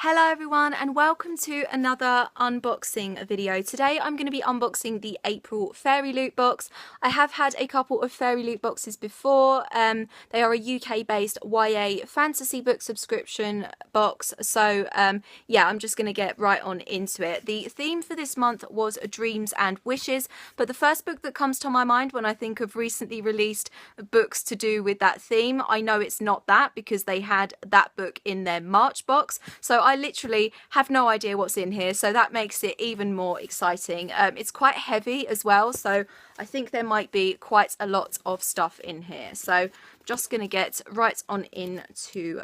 Hello everyone and welcome to another unboxing video. Today I'm going to be unboxing the April FairyLoot box. I have had a couple of FairyLoot boxes before. They are a UK based YA fantasy book subscription box, so yeah, I'm just going to get right on into it. The theme for this month was dreams and wishes, but the first book that comes to my mind when I think of recently released books to do with that theme, I know it's not that because they had that book in their March box, so I literally have no idea what's in here, so that makes it even more exciting. It's quite heavy as well, so I think there might be quite a lot of stuff in here. So I'm just going to get right on into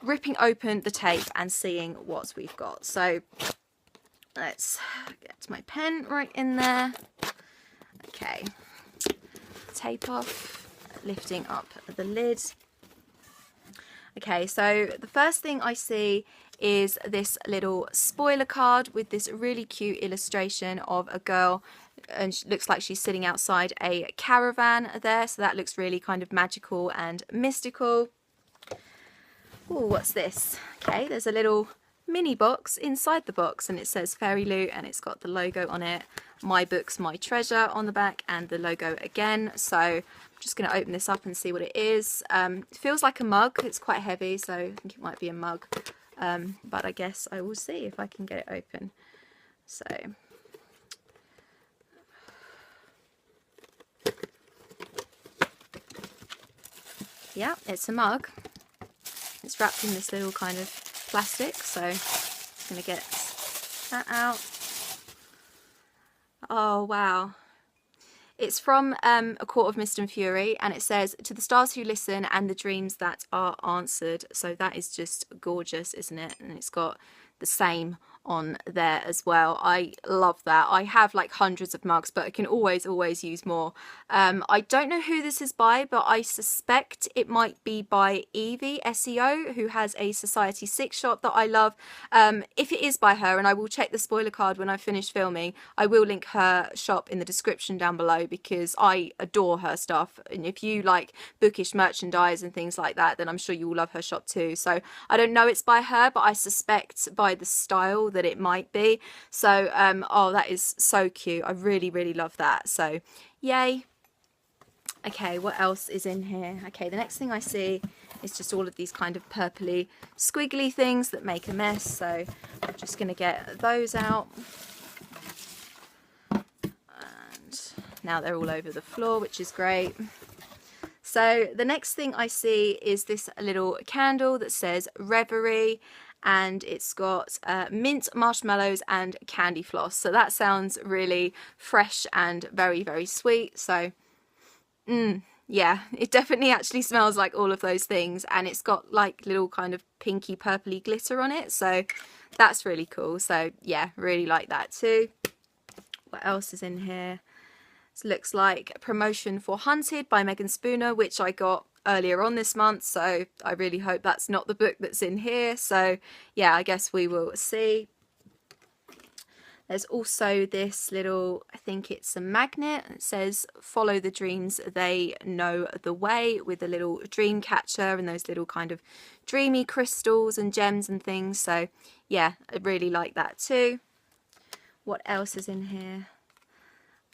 ripping open the tape and seeing what we've got. So let's get my pen right in there. Okay, tape off, lifting up the lid. Okay, so the first thing I see is this little spoiler card with this really cute illustration of a girl, and she looks like she's sitting outside a caravan there, so that looks really kind of magical and mystical. Oh, what's this? Okay, there's a little mini box inside the box and it says FairyLoot and it's got the logo on it, My Books, My Treasure on the back, and the logo again. So I'm just going to open this up and see what it is. It feels like a mug. It's quite heavy, so I think it might be a mug. But I guess I will see if I can get it open. So yeah, it's a mug. It's wrapped in this little kind of plastic, so I'm going to get that out. Oh wow. It's from A Court of Mist and Fury, and it says, "To the stars who listen and the dreams that are answered." So that is just gorgeous, isn't it? And it's got the same on there as well. I love that. I have like hundreds of mugs, but I can always use more. I don't know who this is by, but I suspect it might be by Evie SEO, who has a Society 6 shop that I love. If it is by her, and I will check the spoiler card when I finish filming, I will link her shop in the description down below because I adore her stuff, and if you like bookish merchandise and things like that, then I'm sure you will love her shop too. So I don't know it's by her, but I suspect by the style that it might be. So oh, that is so cute. I really love that, so yay. Okay, what else is in here? Okay, the next thing I see is just all of these kind of purpley squiggly things that make a mess, so I'm just going to get those out. And now they're all over the floor, which is great. So the next thing I see is this little candle that says Reverie, and it's got mint, marshmallows and candy floss. So that sounds really fresh and very sweet. So yeah, it definitely actually smells like all of those things, and it's got like little kind of pinky purpley glitter on it, so that's really cool. So yeah, really like that too. What else is in here? This looks like Promotion for Hunted by Megan Spooner, which I got earlier on this month, so I really hope that's not the book that's in here. So yeah, I guess we will see. There's also this little, I think it's a magnet. It says "Follow the dreams, they know the way," with a little dream catcher and those little kind of dreamy crystals and gems and things. So yeah, I really like that too. What else is in here?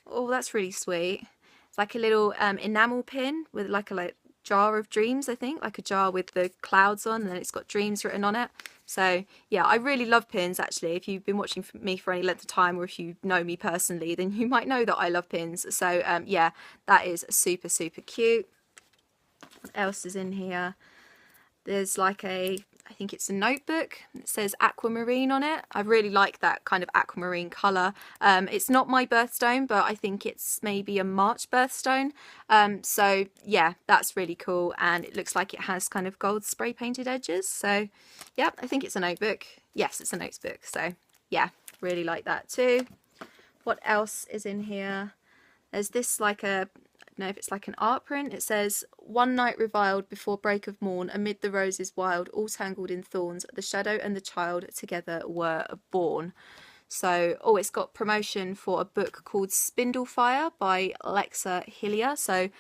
Oh, that's really sweet. It's like a little enamel pin with like a jar of dreams, I think, like a jar with the clouds on, and then it's got dreams written on it. So yeah, I really love pins actually. If you've been watching me for any length of time, or if you know me personally, then you might know that I love pins. So yeah, that is super cute. What else is in here? There's like a, I think it's a notebook. It says aquamarine on it. I really like that kind of aquamarine colour. It's not my birthstone, but I think it's maybe a March birthstone. So yeah, that's really cool, and it looks like it has kind of gold spray painted edges. So yeah, I think it's a notebook. Yes, it's a notebook. So yeah, really like that too. What else is in here? There's this like a, I don't know if it's like an art print. It says, "One night reviled before break of morn, amid the roses wild, all tangled in thorns, the shadow and the child together were born." So, oh, it's got promotion for a book called Spindlefire by Alexa Hillier. So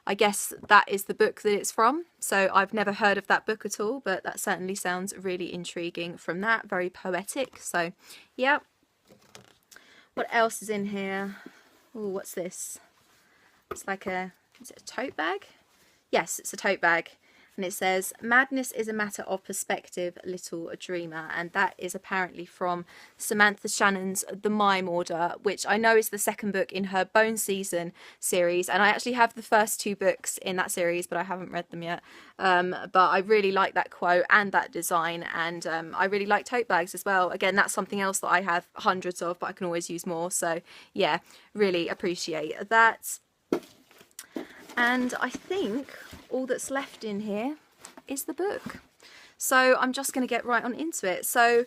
I guess that is the book that it's from. So I've never heard of that book at all, but that certainly sounds really intriguing from that. Very poetic. So yeah. What else is in here? Oh, what's this? It's like is it a tote bag? Yes, it's a tote bag. And it says, "Madness is a matter of perspective, little dreamer." And that is apparently from Samantha Shannon's The Mime Order, which I know is the second book in her Bone Season series. And I actually have the first 2 books in that series, but I haven't read them yet. But I really like that quote and that design. And I really like tote bags as well. Again, that's something else that I have hundreds of, but I can always use more. So yeah, really appreciate that. And I think all that's left in here is the book. So I'm just going to get right on into it. So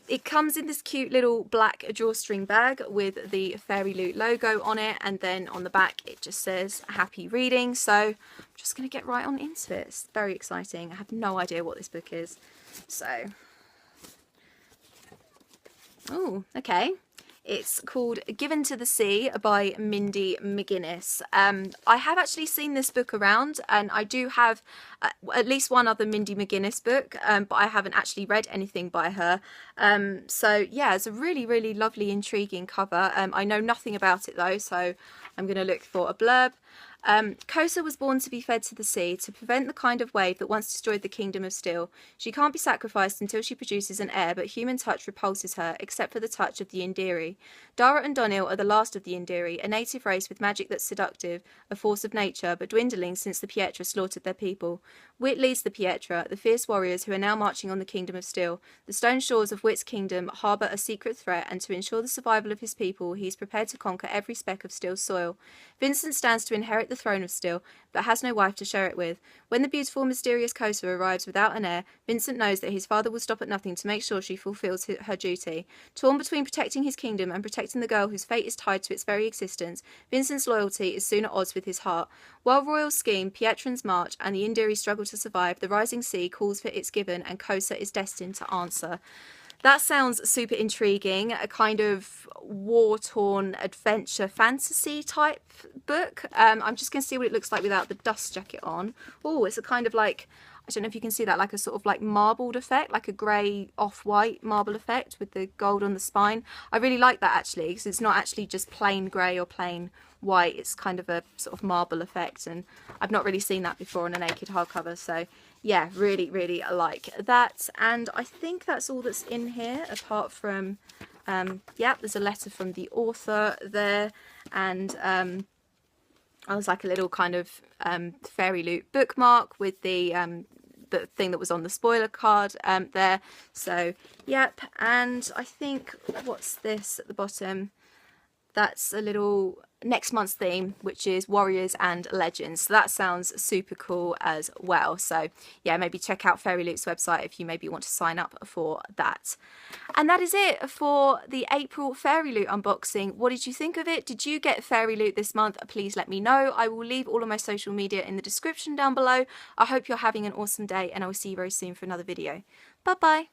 it comes in this cute little black drawstring bag with the FairyLoot logo on it. And then on the back, it just says happy reading. So I'm just going to get right on into it. It's very exciting. I have no idea what this book is. So, oh, okay. It's called Given to the Sea by Mindy McGuinness. I have actually seen this book around, and I do have at least one other Mindy McGuinness book, but I haven't actually read anything by her. So yeah, it's a really, really lovely, intriguing cover. I know nothing about it though, so I'm going to look for a blurb. Kosa was born to be fed to the sea, to prevent the kind of wave that once destroyed the kingdom of steel. She can't be sacrificed until she produces an heir, but human touch repulses her, except for the touch of the Indiri. Dara and Donil are the last of the Indiri, a native race with magic that's seductive, a force of nature, but dwindling since the Pietra slaughtered their people. Wit leads the Pietra, the fierce warriors who are now marching on the kingdom of steel. The stone shores of Wit's kingdom harbour a secret threat, and to ensure the survival of his people, he is prepared to conquer every speck of Steel's soil. Vincent stands to inherit the throne of Steel, but has no wife to share it with. When the beautiful, mysterious Kosa arrives without an heir, Vincent knows that his father will stop at nothing to make sure she fulfills her duty. Torn between protecting his kingdom and protecting the girl whose fate is tied to its very existence, Vincent's loyalty is soon at odds with his heart. While royals scheme, Pietrans march, and the Indiri struggle to survive, the rising sea calls for its given, and Kosa is destined to answer. That sounds super intriguing, a kind of war-torn adventure fantasy type book. I'm just going to see what it looks like without the dust jacket on. Oh, it's a kind of like, I don't know if you can see that, like a sort of like marbled effect, like a grey off-white marble effect with the gold on the spine. I really like that actually, because it's not actually just plain grey or plain white. It's kind of a sort of marble effect, and I've not really seen that before on a naked hardcover. So yeah, really, really like that. And I think that's all that's in here, apart from, yeah, there's a letter from the author there, and I was like a little kind of FairyLoot bookmark with the thing that was on the spoiler card there. So yep, and I think, what's this at the bottom? That's a little next month's theme, which is Warriors and Legends. So that sounds super cool as well. So yeah, maybe check out FairyLoot's website if you maybe want to sign up for that. And that is it for the April FairyLoot unboxing. What did you think of it? Did you get FairyLoot this month? Please let me know. I will leave all of my social media in the description down below. I hope you're having an awesome day, and I will see you very soon for another video. Bye bye.